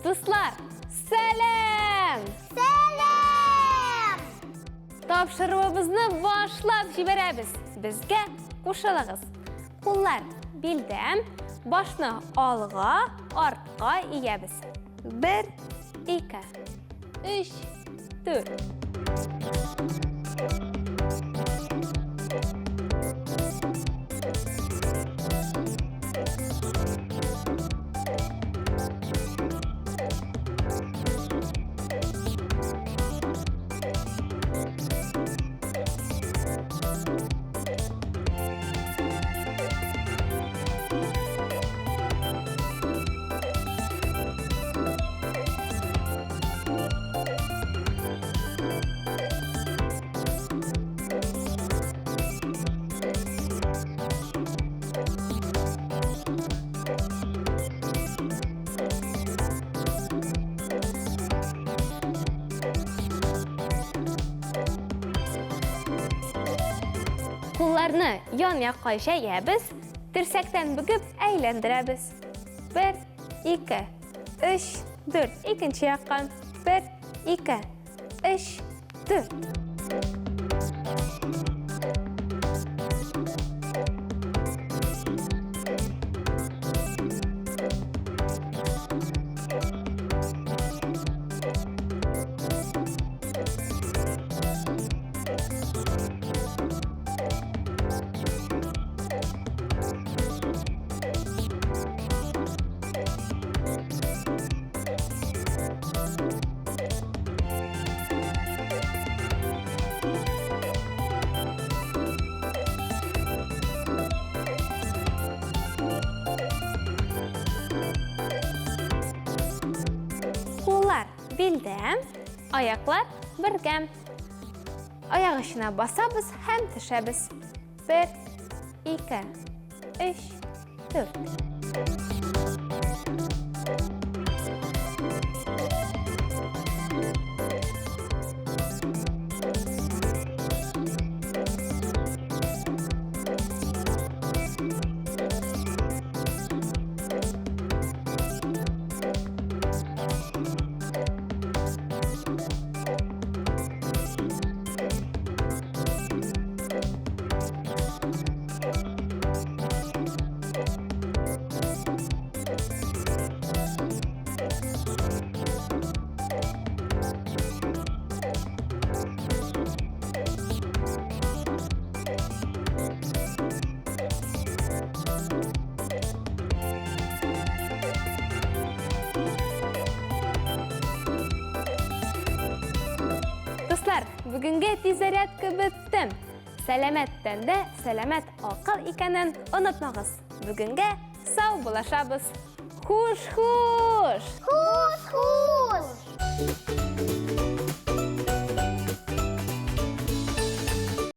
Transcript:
Dostlar, selam! Selam! Topşırığımızı başlap jiberemiz. Bizge qoşulığız. Qollar belden, başını alğa, artqa iyəbiz. 1, 2, 3, 4. Qollarını yan yakka şeyəbiz, dirsəkdən büküb əyləndiribiz. 1, 2, 3, 4. İkinci yakkan. 1, 2, 3, 4. Qollar beldən, ayaqlar birgəm. Ayaq işinə basabız, həm düşəbiz. 1, 2, 3, 4. Dostlar, bugünkü tezaryatka bittim. Selametten de selamet akıl ikanen unutmağız. Bugünkü sağ bulaşabız. Xush xush!